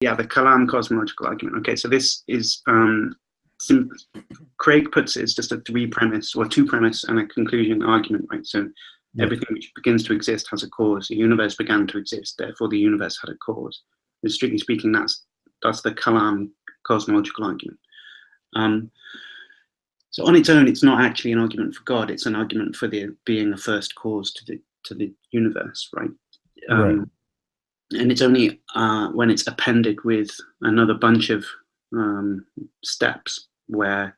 Yeah, the Kalam cosmological argument. Okay, so this is Craig puts it as just a two-premise and a conclusion argument, right? So everything which begins to exist has a cause. The universe began to exist, therefore the universe had a cause. And strictly speaking, that's the Kalam cosmological argument. So on its own, it's not actually an argument for God. It's an argument for the being a first cause to the universe, right? Right. And it's only when it's appended with another bunch of steps where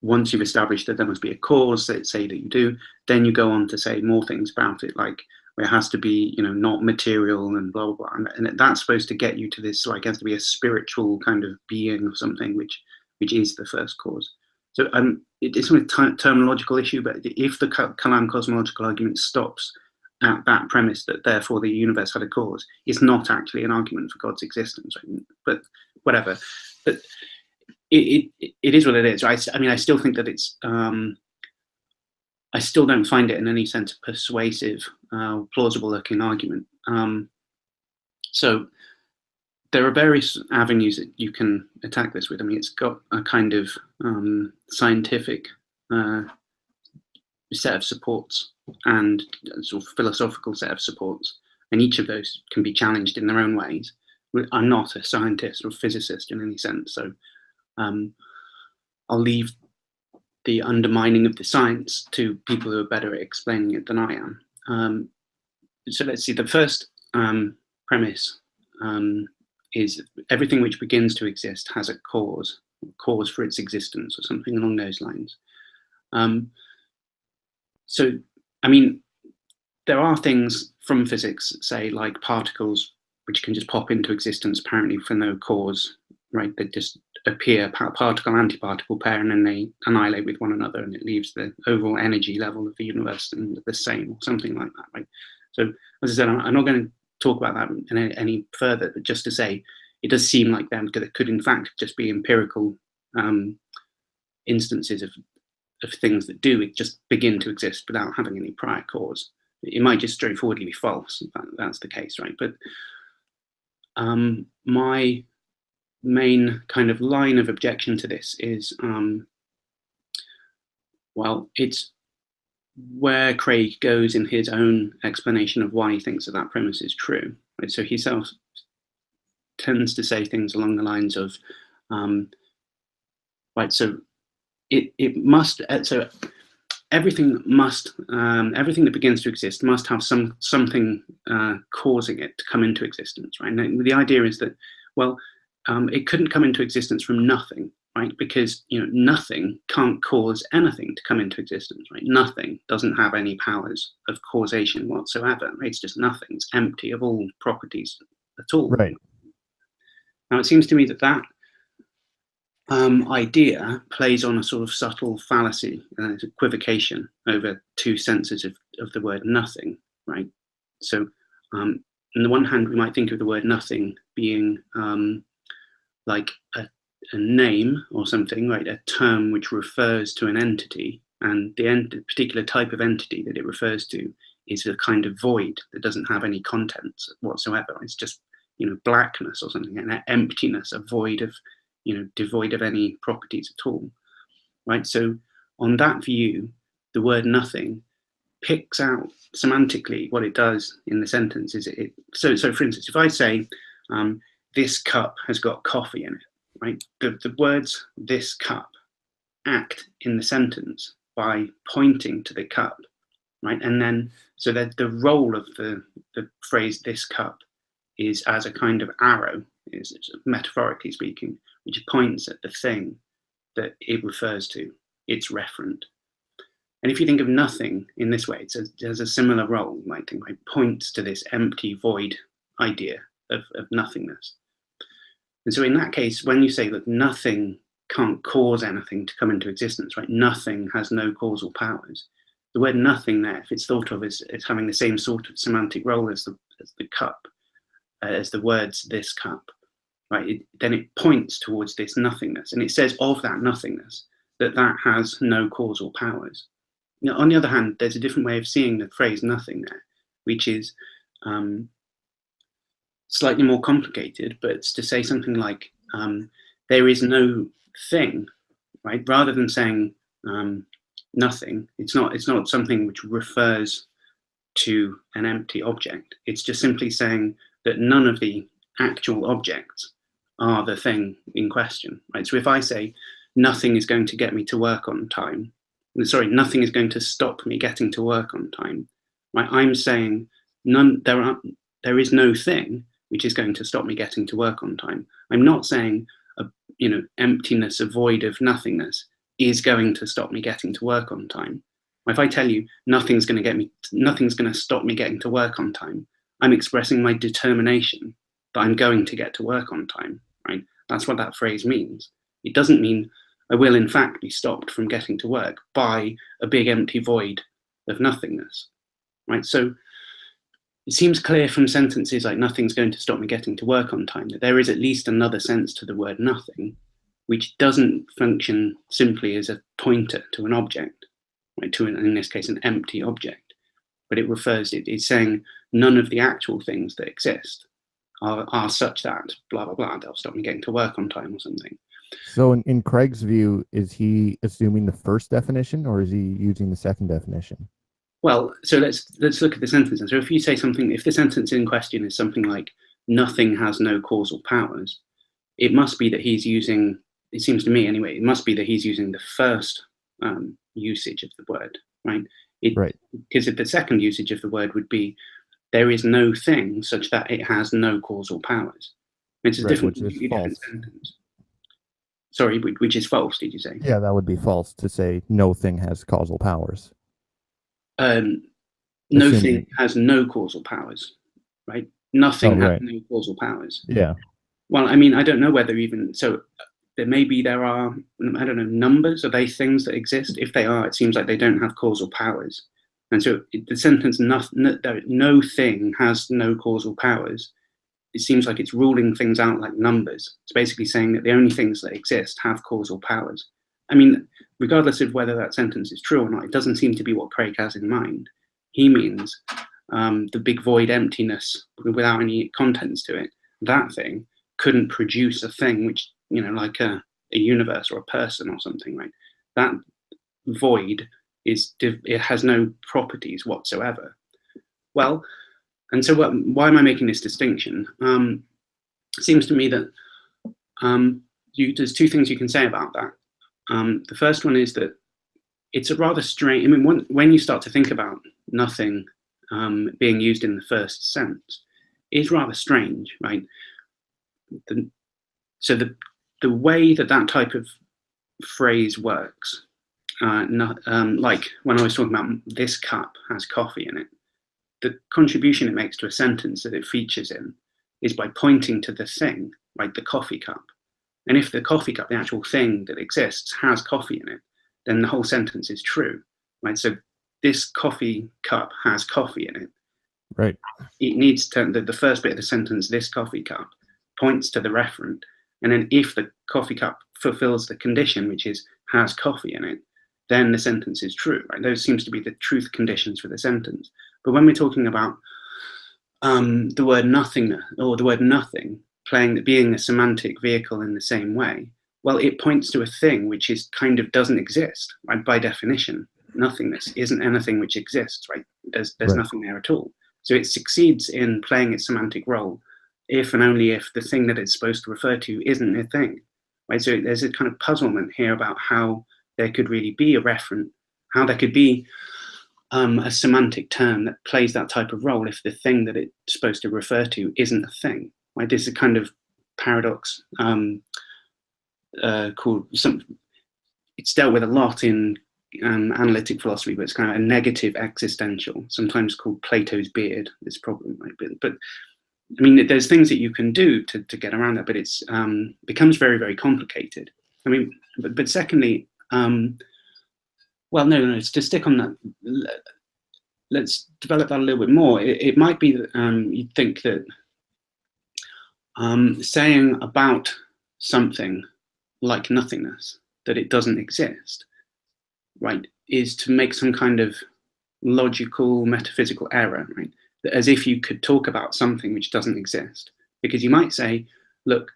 once you've established that there must be a cause, say that you do, then you go on to say more things about it, like where it has to be, not material and blah, blah, blah. And that's supposed to get you to this, like, it has to be a spiritual kind of being or something, which is the first cause. So it's a terminological issue, but if the Kalam cosmological argument stops at that premise that therefore the universe had a cause, it's not actually an argument for God's existence, right? But whatever. But it is what it is. I mean, I still think that it's. I still don't find it in any sense a persuasive, plausible-looking argument. So there are various avenues that you can attack this with. I mean, it's got a kind of scientific set of supports and sort of philosophical set of supports, and each of those can be challenged in their own ways. I'm not a scientist or physicist in any sense, so I'll leave the undermining of the science to people who are better at explaining it than I am. So let's see, the first premise is everything which begins to exist has a cause for its existence, or something along those lines. So, I mean, there are things from physics, say, like particles, which can just pop into existence apparently for no cause, right? They just appear, particle-antiparticle pair, and then they annihilate with one another, and it leaves the overall energy level of the universe the same, or something like that, right? So, as I said, I'm not going to talk about that any further, but just to say, it does seem like there could in fact just be empirical instances of things that do just begin to exist without having any prior cause. It might just straightforwardly be false if that's the case, right? But my main kind of line of objection to this is, well, it's where Craig goes in his own explanation of why he thinks that premise is true. Right? So he tends to say things along the lines of, right, so it must, so everything that begins to exist must have something causing it to come into existence, right? And the idea is that, well, it couldn't come into existence from nothing, right? Because nothing can't cause anything to come into existence, right? Nothing doesn't have any powers of causation whatsoever. Right? It's just nothing. It's empty of all properties at all. Right. Now it seems to me that idea plays on a sort of subtle fallacy, equivocation over two senses of the word nothing, right? So on the one hand, we might think of the word nothing being like a name or something, right? A term which refers to an entity, and the particular type of entity that it refers to is a kind of void that doesn't have any contents whatsoever. It's just, blackness or something, an emptiness, a void of, devoid of any properties at all, right? So on that view, the word nothing picks out semantically what it does in the sentence. So for instance, if I say, this cup has got coffee in it, right? The words "this cup" act in the sentence by pointing to the cup, right? And then, so that the role of the phrase "this cup" is as a kind of arrow, is metaphorically speaking, which points at the thing that it refers to, its referent. And if you think of nothing in this way, it has a similar role, you might think, right? Points to this empty void idea of nothingness. And so in that case, when you say that nothing can't cause anything to come into existence, right? Nothing has no causal powers. The word nothing there, if it's thought of as having the same sort of semantic role as the cup, as the words "this cup," right? Then it points towards this nothingness, and it says of that nothingness that has no causal powers. Now, on the other hand, there's a different way of seeing the phrase "nothing" there, which is slightly more complicated, but it's to say something like there is no thing, right? Rather than saying nothing, it's not something which refers to an empty object. It's just simply saying that none of the actual objects are the thing in question, right? So if I say nothing is going to get me to work on time, sorry, nothing is going to stop me getting to work on time, right? I'm saying there is no thing which is going to stop me getting to work on time. I'm not saying emptiness, a void of nothingness is going to stop me getting to work on time. If I tell you nothing's going to stop me getting to work on time, I'm expressing my determination that I'm going to get to work on time, right? That's what that phrase means. It doesn't mean I will in fact be stopped from getting to work by a big empty void of nothingness, right? So it seems clear from sentences like nothing's going to stop me getting to work on time that there is at least another sense to the word nothing, which doesn't function simply as a pointer to an object, right? To, in this case, an empty object, but it's saying none of the actual things that exist are such that blah, blah, blah, they'll stop me getting to work on time or something. So in Craig's view, is he assuming the first definition or is he using the second definition? Well, so let's look at the sentence. So if you say something, if the sentence in question is something like nothing has no causal powers, it must be that he's using, it seems to me anyway, it must be that he's using the first usage of the word, right? Right. Because if the second usage of the word would be there is no thing such that it has no causal powers. It's a Right, different false. sentence. Sorry, which is false, did you say? Yeah, that would be false to say no thing has causal powers. No thing has no causal powers, right? Nothing has no causal powers. Yeah. Well, I mean, I don't know whether even so. There are, I don't know, numbers. Are they things that exist? If they are, it seems like they don't have causal powers. And so the sentence no thing has no causal powers, it seems like it's ruling things out like numbers. It's basically saying that the only things that exist have causal powers. I mean, regardless of whether that sentence is true or not, it doesn't seem to be what Craig has in mind. He means the big void emptiness without any contents to it. That thing couldn't produce a thing which, like a universe or a person or something, right? That void it has no properties whatsoever. Well, and so why am I making this distinction? It seems to me that there's two things you can say about that. The first one is that it's a rather strange, I mean, when you start to think about nothing being used in the first sense, it's rather strange, right? So the way that type of phrase works, like when I was talking about this cup has coffee in it, the contribution it makes to a sentence that it features in is by pointing to the thing, like the coffee cup. And if the coffee cup, the actual thing that exists, has coffee in it, then the whole sentence is true, right? So this coffee cup has coffee in it. Right. It needs to, the first bit of the sentence, this coffee cup, points to the referent. And then if the coffee cup fulfills the condition, which is has coffee in it, then the sentence is true, right? Those seems to be the truth conditions for the sentence. But when we're talking about the word nothingness or the word nothing being a semantic vehicle in the same way, well, it points to a thing which is kind of doesn't exist, right? By definition, nothingness isn't anything which exists, right? There's nothing there at all. So it succeeds in playing its semantic role if and only if the thing that it's supposed to refer to isn't a thing, right? So there's a kind of puzzlement here about how there could really be a referent, how there could be a semantic term that plays that type of role if the thing that it's supposed to refer to isn't a thing, right? This is a kind of paradox called it's dealt with a lot in analytic philosophy, but it's kind of a negative existential, sometimes called Plato's beard, this problem, right? But I mean, there's things that you can do to get around that, but it's becomes very, very complicated. I mean, but secondly, well, no, it's to stick on that. Let's develop that a little bit more. It might be that you'd think that saying about something like nothingness that it doesn't exist, right, is to make some kind of logical metaphysical error, right? As if you could talk about something which doesn't exist. because you might say, look,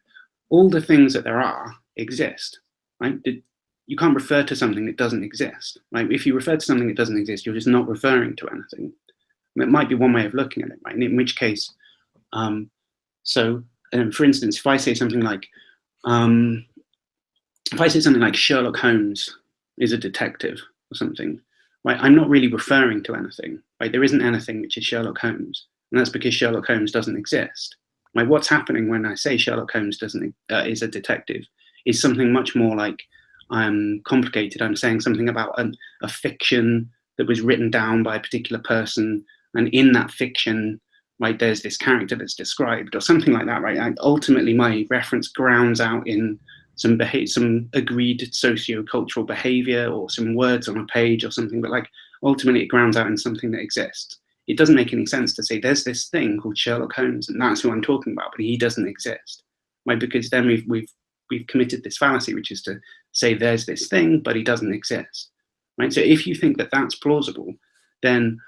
all the things that there are exist, right? You can't refer to something that doesn't exist, right? If you refer to something that doesn't exist, you're just not referring to anything. It might be one way of looking at it, right? In which case, for instance, if I say something like, Sherlock Holmes is a detective or something, right? I'm not really referring to anything, right? There isn't anything which is Sherlock Holmes, and that's because Sherlock Holmes doesn't exist. Right? What's happening when I say Sherlock Holmes is a detective is something much more like complicated. I'm saying something about a fiction that was written down by a particular person, and in that fiction, right, there's this character that's described, or something like that, right? And ultimately, my reference grounds out in some agreed socio-cultural behavior, or some words on a page, or something. But like ultimately, it grounds out in something that exists. It doesn't make any sense to say there's this thing called Sherlock Holmes, and that's who I'm talking about, but he doesn't exist, right? Because then we've committed this fallacy, which is to say there's this thing, but he doesn't exist, right? So if you think that that's plausible, then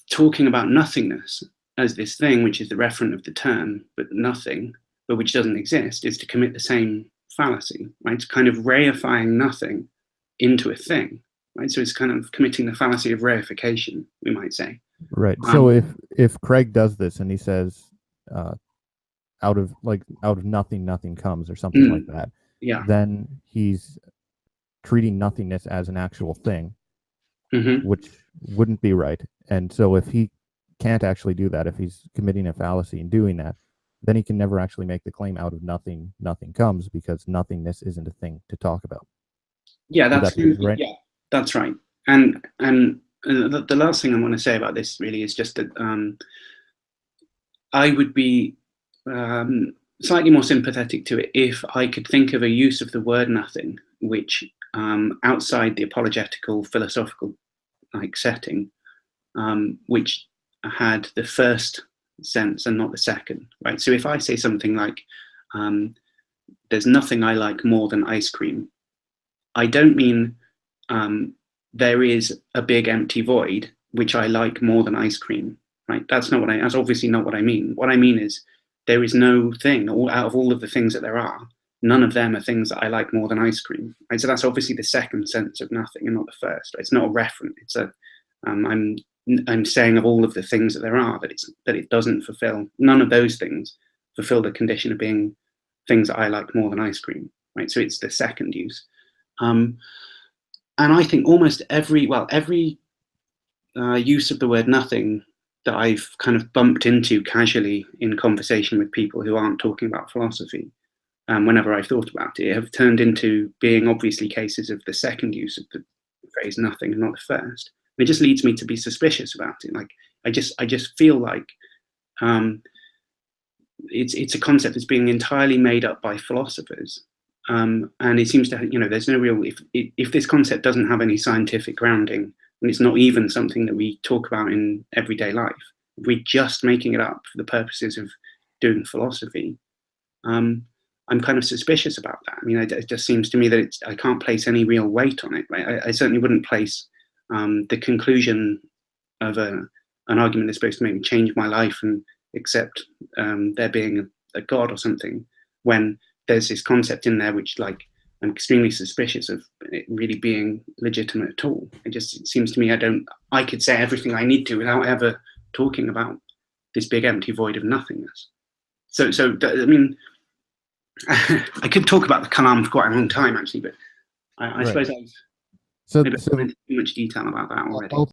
talking about nothingness as this thing, which is the referent of the term, but nothing, but which doesn't exist, is to commit the same fallacy, right? It's kind of reifying nothing into a thing, right? So it's kind of committing the fallacy of reification, we might say. Right. So if Craig does this and he says, out of nothing, nothing comes, or something like that, yeah, then he's treating nothingness as an actual thing, which wouldn't be right. And so if he can't actually do that, if he's committing a fallacy in doing that, then he can never actually make the claim out of nothing, nothing comes, because nothingness isn't a thing to talk about. Yeah, that's right. Yeah, that's right. And the last thing I want to say about this really is just that I would be slightly more sympathetic to it if I could think of a use of the word nothing, which outside the apologetical philosophical like setting, which had the first sense and not the second, right? So if I say something like, there's nothing I like more than ice cream, I don't mean there is a big empty void which I like more than ice cream, right? That's obviously not what I mean. What I mean is there is no thing, out of all of the things that there are, none of them are things that I like more than ice cream, right? So that's obviously the second sense of nothing and not the first. Right? It's not a referent. It's I'm saying of all of the things that there are that it doesn't fulfill. None of those things fulfill the condition of being things that I like more than ice cream, right? So it's the second use. And I think almost every use of the word nothing that I've kind of bumped into casually in conversation with people who aren't talking about philosophy, whenever I've thought about it, have turned into being obviously cases of the second use of the phrase nothing and not the first. It just leads me to be suspicious about it. Like I just feel like it's a concept that's being entirely made up by philosophers. And it seems to, there's no real, if this concept doesn't have any scientific grounding, and it's not even something that we talk about in everyday life, if we're just making it up for the purposes of doing philosophy, I'm kind of suspicious about that. I mean, it just seems to me that I can't place any real weight on it. Right? I certainly wouldn't place the conclusion of an argument that's supposed to make me change my life and accept there being a God or something, when there's this concept in there which, like, I'm extremely suspicious of it really being legitimate at all. It seems to me I could say everything I need to without ever talking about this big empty void of nothingness. So I mean, I could talk about the Kalam for quite a long time, actually, but I suppose I've maybe too much detail about that already.